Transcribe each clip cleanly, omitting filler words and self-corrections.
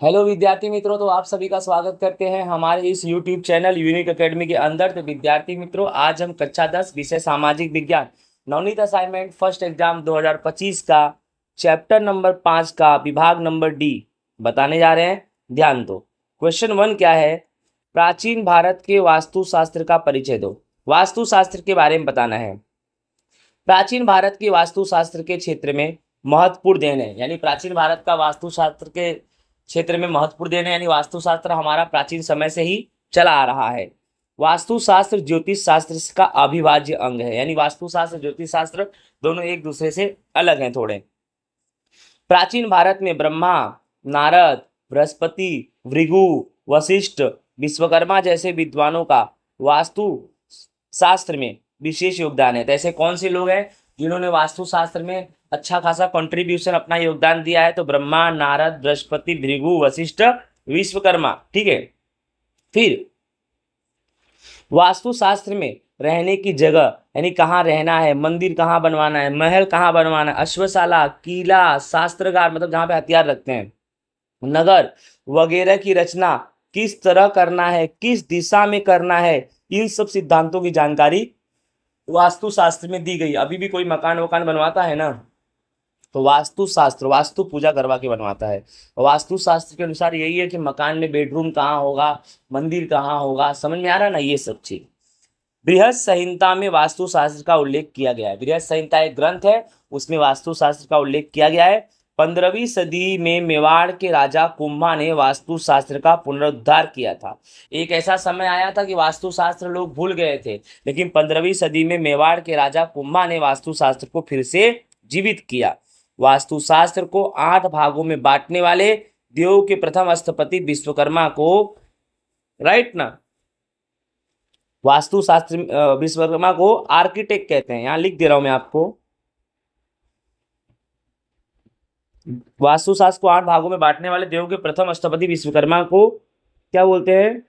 Hello विद्यार्थी मित्रों, तो आप सभी का स्वागत करते हैं हमारे इस YouTube चैनल यूनिक एकेडमी के अंदर। तो विद्यार्थी मित्रों, आज हम कक्षा 10 विषय सामाजिक विज्ञान नवनीत असाइनमेंट फर्स्ट एग्जाम 2025 का चैप्टर नंबर 5 का विभाग नंबर डी बताने जा रहे हैं। ध्यान दो। क्वेश्चन 1 क्या है? प्राचीन भारत के वास्तुशास्त्र का परिचय दो। वास्तुशास्त्र के बारे में बताना है। प्राचीन भारत के वास्तुशास्त्र के क्षेत्र में महत्वपूर्ण देन है, यानी प्राचीन भारत का वास्तुशास्त्र के क्षेत्र में महत्वपूर्ण देन है, यानी वास्तुशास्त्र हमारा प्राचीन समय से ही चला आ रहा है। वास्तुशास्त्र ज्योतिष शास्त्र का अविभाज्य अंग है, यानी वास्तुशास्त्र ज्योतिष शास्त्र दोनों एक दूसरे से अलग हैं थोड़े। प्राचीन भारत में ब्रह्मा, नारद, बृहस्पति, भृगु, वशिष्ठ, विश्वकर्मा जैसे विद्वानों का वास्तु शास्त्र में विशेष योगदान है। तो ऐसे कौन से लोग हैं जिन्होंने वास्तुशास्त्र में अच्छा खासा कंट्रीब्यूशन अपना योगदान दिया है? तो ब्रह्मा, नारद, बृहस्पति, भृगु, वशिष्ठ, विश्वकर्मा। ठीक है। फिर वास्तुशास्त्र में रहने की जगह, यानी कहाँ रहना है, मंदिर कहाँ बनवाना है, महल कहाँ बनवाना है, अश्वशाला, किला, शास्त्रागार मतलब जहाँ पे हथियार रखते हैं, नगर वगैरह की रचना किस तरह करना है, किस दिशा में करना है, इन सब सिद्धांतों की जानकारी वास्तुशास्त्र में दी गई। अभी भी कोई मकान वकान बनवाता है ना, तो वास्तुशास्त्र वास्तु पूजा करवा के बनवाता है। वास्तुशास्त्र के अनुसार यही है कि मकान में बेडरूम कहाँ होगा, मंदिर कहाँ होगा। समझ में आ रहा ना ये सब चीज। बृहद संहिता में वास्तुशास्त्र का उल्लेख किया गया है। बृहद संहिता एक ग्रंथ है, उसमें वास्तुशास्त्र का उल्लेख किया गया है। 15वीं सदी में मेवाड़ के राजा कुंभा ने वास्तुशास्त्र का पुनरुद्धार किया था। एक ऐसा समय आया था कि वास्तुशास्त्र लोग भूल गए थे, लेकिन 15वीं सदी में मेवाड़ के राजा कुंभा ने वास्तुशास्त्र को फिर से जीवित किया। वास्तुशास्त्र को 8 भागों में बांटने वाले देव के प्रथम स्थपति विश्वकर्मा को, राइट ना, वास्तुशास्त्र विश्वकर्मा को आर्किटेक्ट कहते हैं। यहां लिख दे रहा हूं मैं आपको। वास्तुशास्त्र को 8 भागों में बांटने वाले देव के प्रथम स्थपति विश्वकर्मा को क्या बोलते हैं?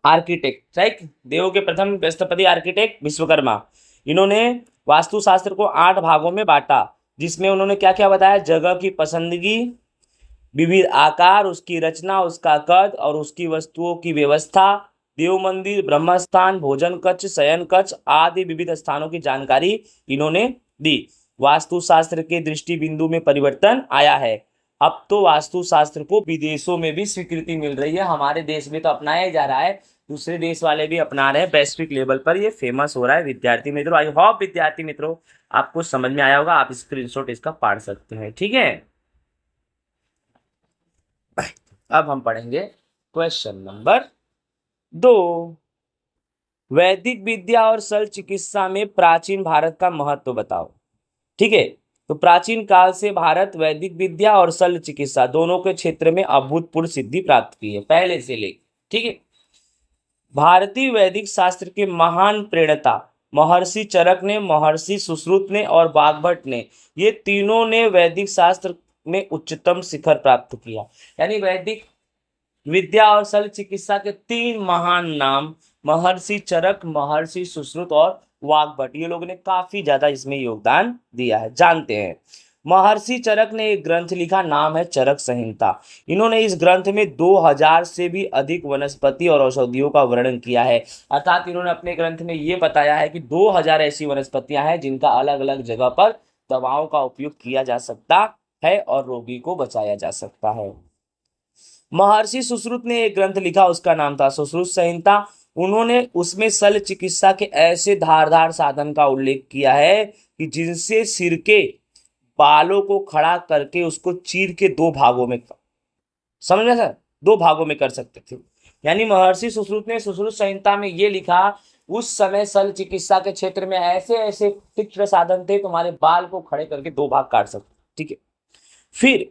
आर्किटेक्ट। राइट। देव के प्रथम स्थपति आर्किटेक्ट विश्वकर्मा। इन्होंने वास्तुशास्त्र को 8 भागों में बांटा, जिसमें उन्होंने क्या क्या बताया? जगह की पसंदगी, विविध आकार, उसकी रचना, उसका कद और उसकी वस्तुओं की व्यवस्था, देव मंदिर, ब्रह्मस्थान, भोजन कक्ष, शयन कक्ष आदि विविध स्थानों की जानकारी इन्होंने दी। वास्तुशास्त्र के दृष्टि बिंदु में परिवर्तन आया है। अब तो वास्तुशास्त्र को विदेशों में भी स्वीकृति मिल रही है। हमारे देश में तो अपनाया जा रहा है, दूसरे देश वाले भी अपना रहे हैं। वैश्विक लेवल पर ये फेमस हो रहा है। विद्यार्थी मित्रों, आई होप विद्यार्थी मित्रों आपको समझ में आया होगा। आप स्क्रीनशॉट इसका पढ़ सकते हैं। ठीक है। अब हम पढ़ेंगे क्वेश्चन नंबर 2। वैदिक विद्या और शल्य चिकित्सा में प्राचीन भारत का महत्व बताओ। ठीक है। तो प्राचीन काल से भारत वैदिक विद्या और शल्य चिकित्सा दोनों के क्षेत्र में अभूतपूर्व सिद्धि प्राप्त की है, पहले से ले। ठीक है। भारतीय वैदिक शास्त्र के महान प्रणेता महर्षि चरक ने, महर्षि सुश्रुत ने और वाग्भट ने, ये तीनों ने वैदिक शास्त्र में उच्चतम शिखर प्राप्त किया। यानी वैदिक विद्या और शल्य चिकित्सा के 3 महान नाम महर्षि चरक, महर्षि सुश्रुत और वाग्भट, ये लोगों ने काफी ज्यादा इसमें योगदान दिया है। जानते हैं। महर्षि चरक ने एक ग्रंथ लिखा, नाम है चरक संहिता। इन्होंने इस ग्रंथ में 2000 से भी अधिक वनस्पति और औषधियों का वर्णन किया है। अर्थात इन्होंने अपने ग्रंथ में ये बताया है कि 2000 ऐसी वनस्पतियां हैं जिनका अलग अलग जगह पर दवाओं का उपयोग किया जा सकता है और रोगी को बचाया जा सकता है। महर्षि सुश्रुत ने एक ग्रंथ लिखा, उसका नाम था सुश्रुत संहिता। उन्होंने उसमें शल्य चिकित्सा के ऐसे धारदार साधन का उल्लेख किया है कि जिनसे सिर के बालों को खड़ा करके उसको चीर के 2 भागों में, समझ में सर, 2 भागों में कर सकते थे। यानी महर्षि सुश्रुत ने सुश्रुत संहिता में ये लिखा, उस समय शल्य चिकित्सा के क्षेत्र में ऐसे ऐसे तीक्ष्ण साधन थे, तुम्हारे बाल को खड़े करके 2 भाग काट सकते। ठीक है। फिर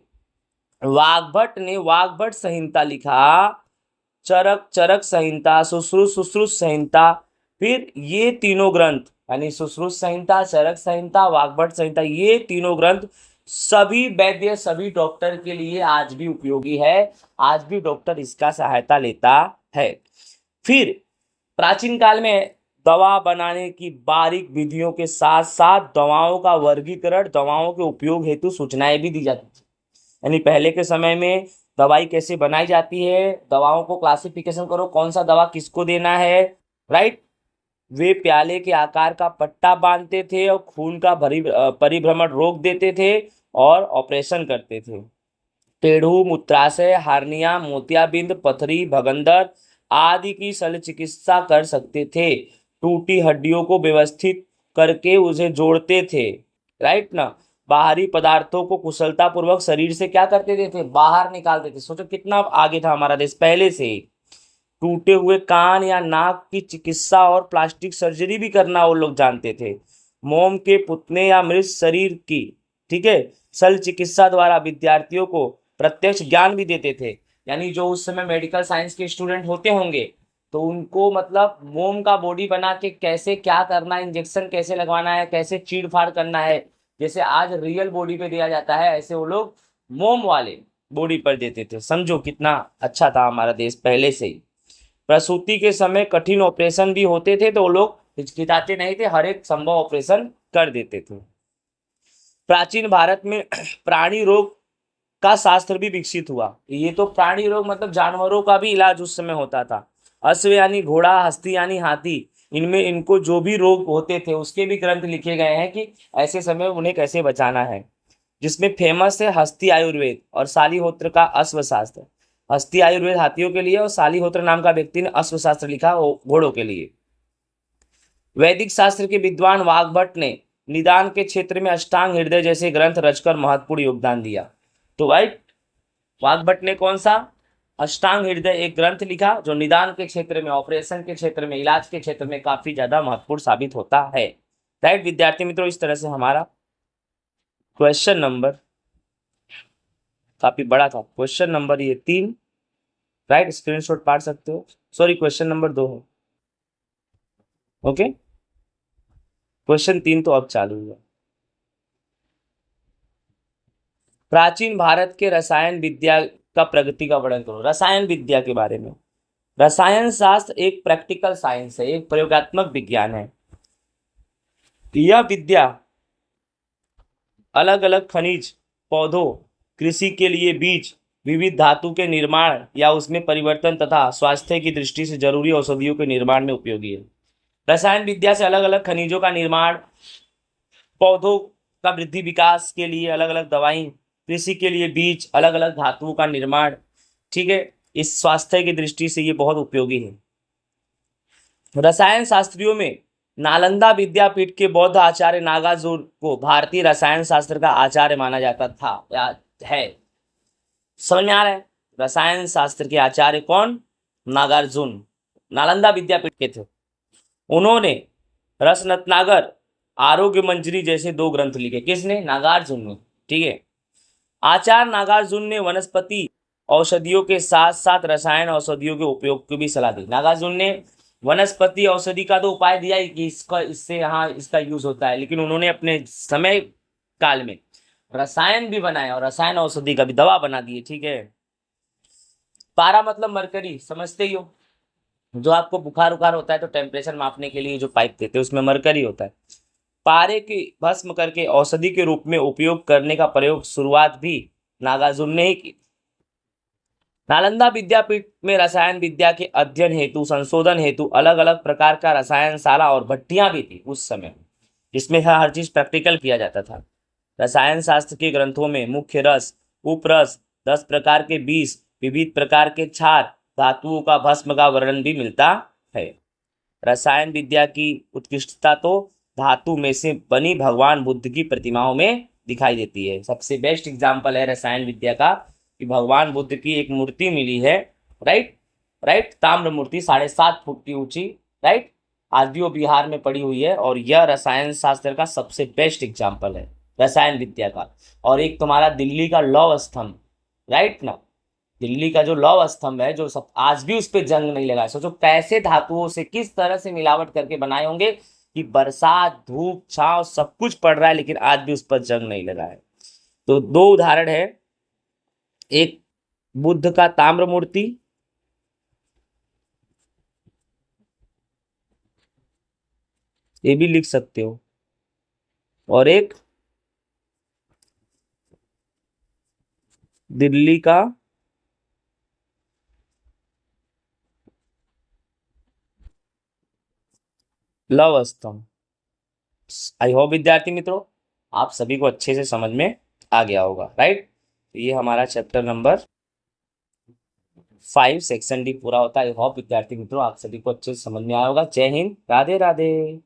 वाग्भट ने वाग्भट संहिता लिखा, चरक चरक संहिता, सुश्रुत सुश्रुत संहिता। फिर ये तीनों ग्रंथ, यानी सुश्रुत संहिता, चरक संहिता, वाग्भट संहिता, ये तीनों ग्रंथ सभी वैद्य, सभी डॉक्टर के लिए आज भी उपयोगी है। आज भी डॉक्टर इसका सहायता लेता है। फिर प्राचीन काल में दवा बनाने की बारीक विधियों के साथ साथ दवाओं का वर्गीकरण, दवाओं के उपयोग हेतु सूचनाएं भी दी जाती थी। यानी पहले के समय में दवाई कैसे बनाई जाती है, दवाओं को क्लासिफिकेशन करो, कौन सा दवा किसको देना है, राइट। वे प्याले के आकार का पट्टा बांधते थे और खून का परिभ्रमण रोक देते थे और ऑपरेशन करते थे। टेढ़ू, मूत्राशय, हार्निया, मोतियाबिंद, पथरी, भगंदर आदि की शल्य चिकित्सा कर सकते थे। टूटी हड्डियों को व्यवस्थित करके उसे जोड़ते थे, राइट ना। बाहरी पदार्थों को कुशलता पूर्वक शरीर से क्या करते थे, बाहर निकालते थे। सोचो कितना आगे था हमारा देश पहले से ही। टूटे हुए कान या नाक की चिकित्सा और प्लास्टिक सर्जरी भी करना वो लोग जानते थे। मोम के पुतने या मृत शरीर की, ठीक है, शल्य चिकित्सा द्वारा विद्यार्थियों को प्रत्यक्ष ज्ञान भी देते थे। यानी जो उस समय मेडिकल साइंस के स्टूडेंट होते होंगे तो उनको मतलब मोम का बॉडी बना के कैसे क्या करना है, इंजेक्शन कैसे लगवाना है, कैसे चीड़ फाड़ करना है, जैसे आज रियल बॉडी पे दिया जाता है ऐसे वो लोग मोम वाले बॉडी पर देते थे। समझो कितना अच्छा था हमारा देश पहले से ही। प्रसूति के समय कठिन ऑपरेशन भी होते थे तो वो लोग हिचकिचाते नहीं थे, हर एक संभव ऑपरेशन कर देते थे। प्राचीन भारत में प्राणी रोग का शास्त्र भी विकसित हुआ। ये तो प्राणी रोग मतलब जानवरों का भी इलाज उस समय होता था। अश्व यानी घोड़ा, हस्ती यानी हाथी, इनमें इनको जो भी रोग होते थे उसके भी ग्रंथ लिखे गए हैं कि ऐसे समय उन्हें कैसे बचाना है। जिसमें फेमस है हस्ती आयुर्वेद और शालिहोत्र का अश्वशास्त्र। हस्ती आयुर्वेद हाथियों के लिए और शालिहोत्र नाम का व्यक्ति ने अश्वशास्त्र लिखा घोड़ों के लिए। वैदिक शास्त्र के विद्वान वाग्भट ने निदान के क्षेत्र में अष्टांग हृदय जैसे ग्रंथ रचकर महत्वपूर्ण योगदान दिया। तो भाई वाग्भट ने कौन सा अष्टांग हृदय एक ग्रंथ लिखा जो निदान के क्षेत्र में, ऑपरेशन के क्षेत्र में, इलाज के क्षेत्र में काफी ज्यादा महत्वपूर्ण साबित होता है। राइट विद्यार्थी मित्रों, इस तरह से हमारा क्वेश्चन नंबर काफी बड़ा था। क्वेश्चन नंबर ये 3, राइट, स्क्रीनशॉट पाड़ सकते हो। सॉरी क्वेश्चन नंबर 2 है, ओके। क्वेश्चन 3 तो अब चालू हुआ। प्राचीन भारत के रसायन विद्या का प्रगति का वर्णन करो। रसायन विद्या के बारे में, रसायन शास्त्र एक प्रैक्टिकल साइंस है, एक प्रयोगात्मक विज्ञान है। यह विद्या अलग अलग खनिज, पौधों, कृषि के लिए बीज, विविध धातु के निर्माण या उसमें परिवर्तन तथा स्वास्थ्य की दृष्टि से जरूरी औषधियों के निर्माण में उपयोगी है। रसायन विद्या से अलग अलग खनिजों का निर्माण, पौधों का वृद्धि विकास के लिए अलग अलग दवाई, कृषि के लिए बीज, अलग अलग धातुओं का निर्माण, ठीक है, इस स्वास्थ्य की दृष्टि से ये बहुत उपयोगी है। रसायन शास्त्रियों में नालंदा विद्यापीठ के बौद्ध आचार्य नागार्जुन को भारतीय रसायन शास्त्र का आचार्य माना जाता था या है। समझ में आ रहा है? रसायन शास्त्र के आचार्य कौन? नागार्जुन, नालंदा विद्यापीठ के थे। उन्होंने रसरत्नाकर, आरोग्य मंजरी जैसे 2 ग्रंथ लिखे। किसने? नागार्जुन ने, ठीक है। आचार्य नागार्जुन ने वनस्पति औषधियों के साथ साथ रसायन औषधियों के उपयोग की भी सलाह दी। नागार्जुन ने वनस्पति औषधि का तो उपाय दिया ही कि इससे यहाँ इसका यूज होता है, लेकिन उन्होंने अपने समय काल में रसायन भी बनाया और रसायन औषधि का भी दवा बना दिए, ठीक है। पारा मतलब मरकरी, समझते ही हो। जो आपको बुखार उखार होता है तो टेम्परेचर मापने के लिए जो पाइप देते हैं उसमें मरकरी होता है। पारे की भस्म करके औषधि के रूप में उपयोग करने का प्रयोग शुरुआत भी नागार्जुन ने ही की। नालंदा विद्यापीठ में रसायन विद्या के अध्ययन हेतु, संशोधन हेतु अलग अलग प्रकार का रसायनशाला और भट्टियां भी थी उस समय, जिसमें हर चीज प्रैक्टिकल किया जाता था। रसायन शास्त्र के ग्रंथों में मुख्य रस, उपरस, 10 प्रकार के बीज, विविध प्रकार के क्षार, धातुओं का भस्म का वर्णन भी मिलता है। रसायन विद्या की उत्कृष्टता तो धातु में से बनी भगवान बुद्ध की प्रतिमाओं में दिखाई देती है। सबसे बेस्ट एग्जाम्पल है रसायन विद्या का कि भगवान बुद्ध की एक मूर्ति मिली है, राइट, ताम्र मूर्ति 7.5 फुट की ऊंची, राइट, आज भी वो बिहार में पड़ी हुई है। और यह रसायन शास्त्र का सबसे बेस्ट एग्जाम्पल है रसायन विद्या का। और एक तुम्हारा दिल्ली का लौह स्तंभ, राइट ना, दिल्ली का जो लौह स्तंभ है जो सब आज भी उस पर जंग नहीं लगा। सोचो कैसे धातुओं से किस तरह से मिलावट करके बनाए होंगे कि बरसात, धूप, छांव सब कुछ पड़ रहा है लेकिन आज भी उस पर जंग नहीं लगा है। तो 2 उदाहरण है, एक बुद्ध का ताम्र मूर्ति, ये भी लिख सकते हो। और एक दिल्ली का लव स्तंभ। आई होप विद्यार्थी मित्रों आप सभी को अच्छे से समझ में आ गया होगा, राइट। तो ये हमारा चैप्टर नंबर 5 सेक्शन डी पूरा होता है। आई होप विद्यार्थी मित्रों आप सभी को अच्छे से समझ में आया होगा। जय हिंद, राधे राधे।